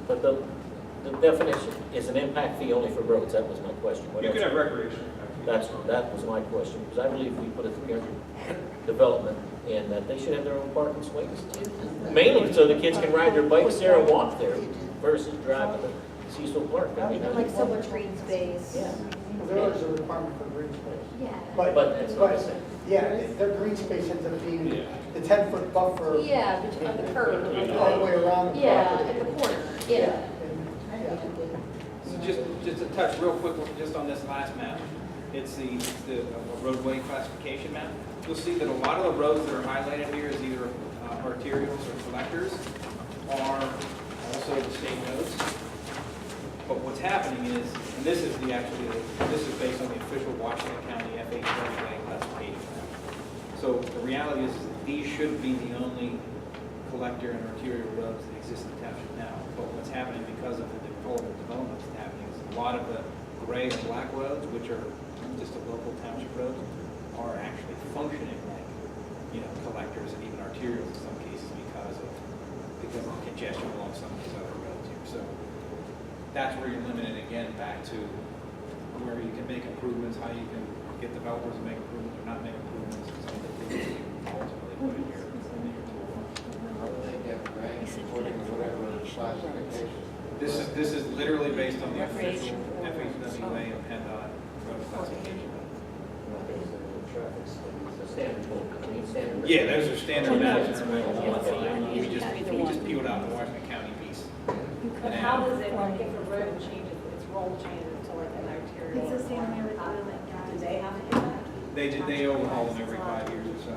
But the definition is an impact fee only for roads, that was my question. What You else? can have recreation. That was my question, because I believe we put a 300 development in, that they should have their own parking swings. Mainly so the kids can ride their bikes there and walk there versus driving to Cecil Park. I mean, Like so much green space. Yeah. There is a requirement for green space. Yeah. But that's what I'm saying. Yeah, their green space ends up being the 10-foot buffer Yeah, between on the curb. all the way around the Yeah, property. at the corner, yeah. So just to touch real quick, just on this last map, it's the roadway classification map. You'll see that a lot of the roads that are highlighted here as either arterials or collectors are also the state roads. But what's happening is, and this is this is based on the official Washington County FH roadway classification map. So the reality is that these should be the only collector and arterial roads that exist in the township now. But what's happening because of the development that's happening is a lot of the gray and black roads, which are just a local township roads, are actually functioning like, collectors and even arterials in some cases because of congestion along some of these other roads here. So that's where you're limited again back to where you can make improvements, how you can get developers to make improvements or not make improvements, and some of the things that you ultimately put in your This is literally based on the official FHWA and PennDOT road classification. Yeah, those are standard maps. We just peeled out the Washington County piece. But how does it, like, if a road changes, its role changes to like an arterial? It's the same way with oil. Do they have to do that? They overhaul them every 5 years or so.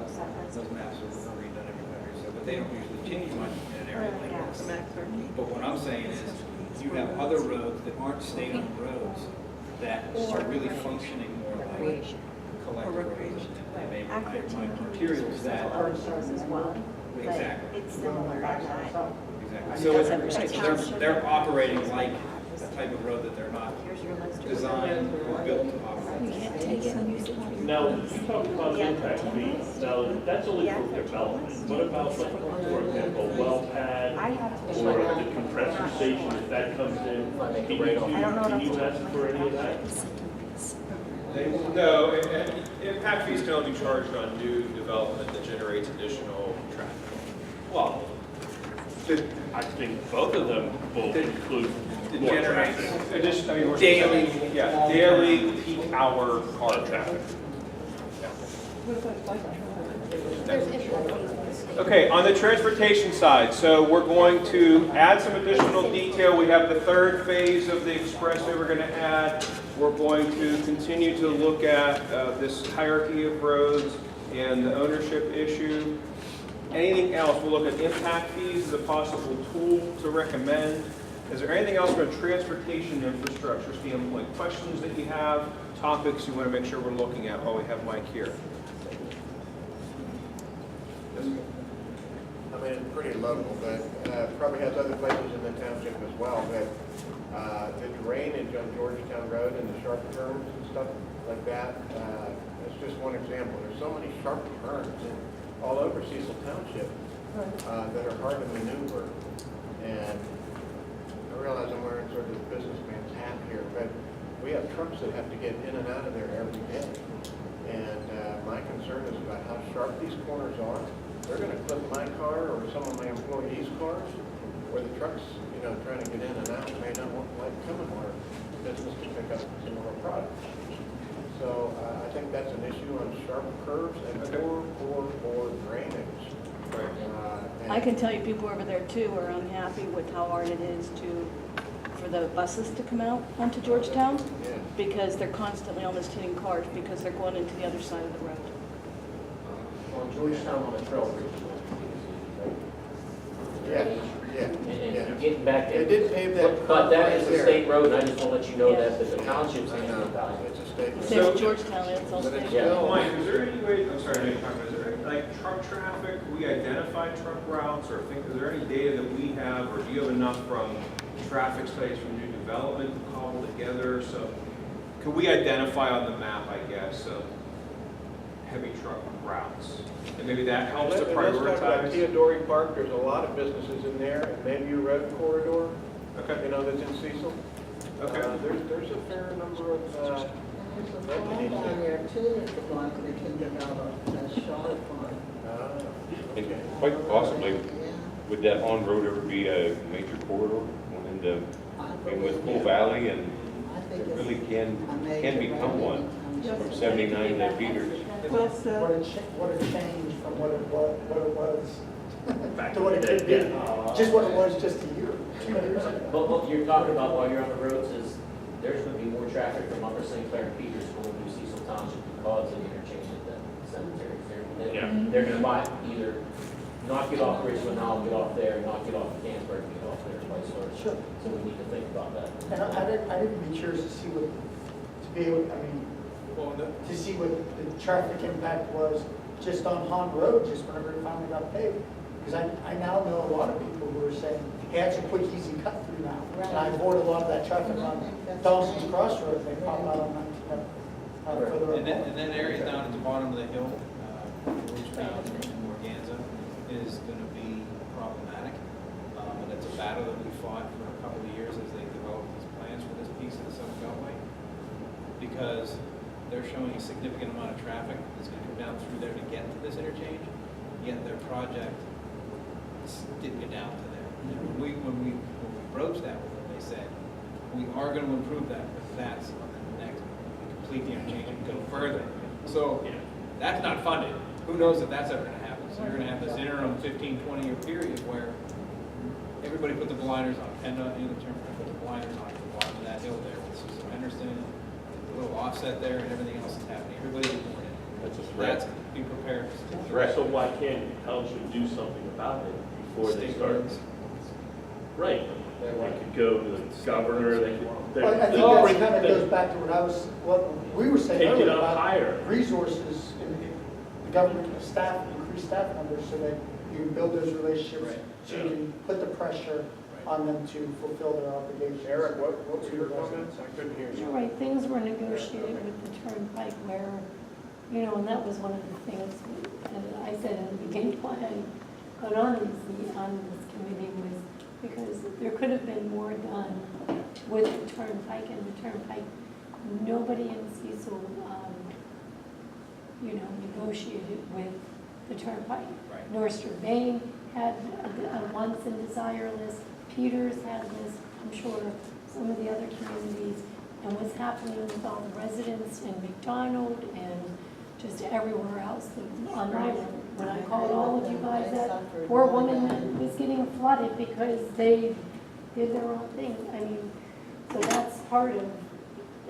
Those maps are redone every 5 years or so, but they don't usually change much in an area like this. But what I'm saying is, you have other roads that aren't state-owned roads that are really functioning more like collector roads. And they may provide materials that are as well. exactly. It's similar to that. Exactly. So they're operating like the type of road that they're not designed or built to operate. You can't take it and use it. Now, you talked about impact fees. Now, that's only for development. What about, like, for example, well pad or the compressor station, if that comes in? Can you ask for any of that? No, and impact fees can only be charged on new development that generates additional traffic. Well, I think both of them will include It more generates traffic. additional, daily peak hour car traffic. Okay, on the transportation side, so we're going to add some additional detail. We have the third phase of the expressway we're going to add. We're going to continue to look at this hierarchy of roads and the ownership issue. Anything else? We'll look at impact fees as a possible tool to recommend. Is there anything else from a transportation infrastructure standpoint? Questions that you have, topics you want to make sure we're looking at while we have Mike here? I mean, it's pretty local, but probably has other places in the township as well. But the drainage on Georgetown Road and the sharp turns and stuff like that, it's just one example. There's so many sharp turns all over Cecil Township that are hard to maneuver. And I realize I'm wearing sort of the businessman's hat here, but we have trucks that have to get in and out of there every day. And my concern is about how sharp these corners are. They're going to clip my car or some of my employees' cars, where the trucks, trying to get in and out may not like coming where business can pick up some of our products. So I think that's an issue on sharp curves and poor drainage. I can tell you people over there too are unhappy with how hard it is for the buses to come out onto Georgetown, because they're constantly almost hitting cars because they're going into the other side of the road. On Georgetown on the trail bridge. Yeah. And getting back there. They did pave that. But that is a state road, and I just want to let you know that the township's in it. It's a state road. Same as Georgetown, it's all state. Yeah. Mike, is there any way, I'm sorry, I didn't talk about, is there any, like, truck traffic, we identify truck routes, or is there any data that we have, or do you have enough from traffic studies from new development to cobble together? So, could we identify on the map, I guess, heavy truck routes? And maybe that helps to Let's talk about prioritize? Theodore Park. There's a lot of businesses in there, and Bayview Road corridor. Okay. you know, that's in Cecil. Okay. There's a fair number of, There's a farm down there too, if the like they can develop, a short farm. okay. Quite possibly, Yeah. would that on-road ever be a major corridor going into, I mean, with Bull Valley, and I think it it's really can a major become one township. from 79 to Peters. What a change from what it was to what it could be. Just what it was just a year, 2 years ago. But what you're talking about while you're on the roads is, there's gonna be more traffic from Upper St. Clair and Peters going through Cecil Township because of the interchange at the cemetery. They're gonna buy, either not get off Richmond, now get off there, not get off Canterbury, get off there, vice versa. Sure. So we need to think about that. And I'd even be curious to see what, to be able, I mean, Well, to see what the traffic impact was just on Hahn Road, just whenever it finally got paved. Because I now know a lot of people who are saying, hey, it's a quick, easy cut through now. And I avoid a lot of that traffic on Dawson's Crossroads, they pop out on 19, further And up. that area down at the bottom of the hill, Ridgetown and Morganza, is gonna be problematic. And it's a battle that we fought for a couple of years as they developed these plans for this piece of the Southern Beltway. Because they're showing a significant amount of traffic that's gonna come down through there to get to this interchange, yet their project didn't get down to there. And when we broached that with them, they said, we are gonna improve that, but that's on the next, complete the interchange and go further. So, that's not funded. Who knows if that's ever gonna happen? So you're gonna have this interim 15, 20-year period where everybody put the blinders on, PennDOT and the turnpike put the blinders on at the bottom of that hill there with Cecil Henderson, a little offset there, and everything else is happening. Everybody's ignoring it. That's a threat. That's, be prepared. Threat. So why can't township do something about it before they State start? roads. Right. They could go to the governor, they could. Well, I think they'll that bring- kind of goes back to what we were saying Take it earlier up about higher. resources, in the government staff, increase staff numbers so that you can build those relationships, Right. so you can put the pressure on them to fulfill their obligations. Eric, what were your comments? I couldn't hear You're you. right, things were negotiated with the turnpike where, you know, and that was one of the things that I said in the beginning, why I got on this committee was because there could have been more done with the turnpike and the turnpike. Nobody in Cecil, you know, negotiated with the turnpike. Right. Norster Bain had a wants and desire list. Peters had this, I'm sure some of the other communities, and what's happening with all the residents in McDonald and just everywhere else. On my, when I called all of you guys, that poor woman that was getting flooded because they did their own thing. I mean, so that's part of,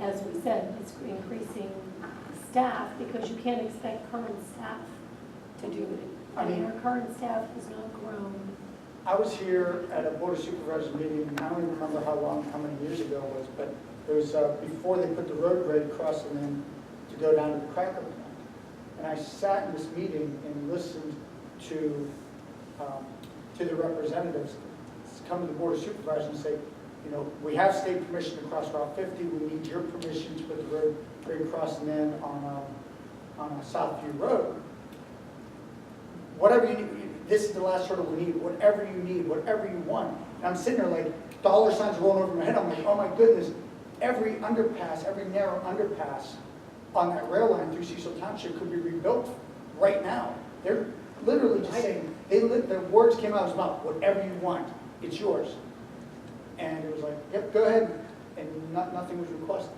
as we said, it's increasing staff because you can't expect current staff to do it. I mean, our current staff has not grown. I was here at a Board of Supervisors meeting, and I don't even remember how many years ago it was, but it was before they put the road grade crossing in to go down to the cracker plant. And I sat in this meeting and listened to the representatives come to the Board of Supervisors and say, you know, we have state permission to cross Route 50, we need your permission to put the road grade crossing in on Southview Road. Whatever you need, this is the last hurdle we need, whatever you need, whatever you want. And I'm sitting there like, dollar signs rolling over my head, I'm like, oh my goodness, every underpass, every narrow underpass on that rail line through Cecil Township could be rebuilt right now. They're literally just saying, their words came out of his mouth, whatever you want, it's yours. And it was like, yep, go ahead, and nothing was requested.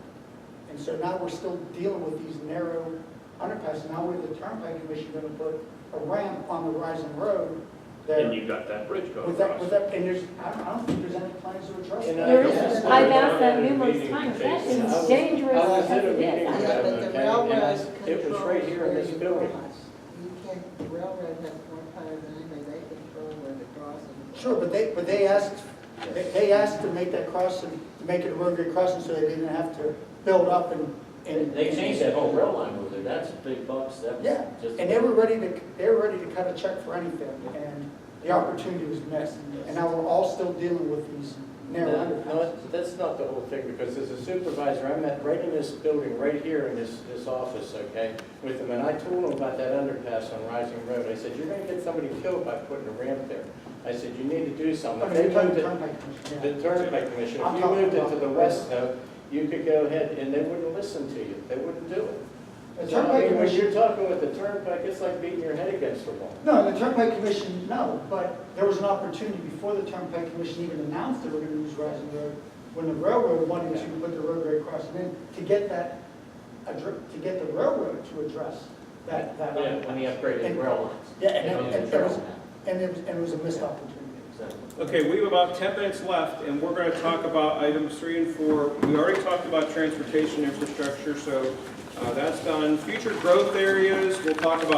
And so now we're still dealing with these narrow underpasses. Now we're the Turnpike Commission going to put a ramp on the Rising Road. And you got that bridge going across. And there's, I don't think there's any plans to address that. There is, I've asked that numerous times, that is dangerous I was as at a it meeting is. with Yeah, but the railroad it was right here in this controls where you building. cross. You can't, the railroad has more power than anybody, they control where the crossing. Sure, but they asked to make that crossing, to make it a road grade crossing so they didn't have to build up and. They changed that whole rail line over there, that's big bucks, that was Yeah, just. and they were ready to cut a check for anything, and the opportunity was missed. And now we're all still dealing with these narrow underpasses. No, that's not the whole thing, because as a supervisor, I met right in this building, right here in this office, okay, with them, and I told them about that underpass on Rising Road. I said, you're gonna get somebody killed by putting a ramp there. I said, you need to do something. I If mean, they you're moved talking it, Turnpike Commission, the yeah. Turnpike Commission, I'm if you talking moved it about to the the west railroad. though, you could go ahead and they wouldn't listen to you. They wouldn't do it. The So, I Turnpike mean, when Commission, you're talking with the Turnpike, it's like beating your head against the wall. no, the Turnpike Commission, no, but there was an opportunity before the Turnpike Commission even announced they were gonna use Rising Road, when the railroad wanted to put the road right across, and then to get that, to get the railroad to address that. Yeah, when he upgraded the rail lines. Yeah, And it was a missed opportunity. Exactly. Okay, we have about 10 minutes left, and we're going to talk about items 3 and 4. We already talked about transportation infrastructure, so that's done. Future growth areas, we'll talk about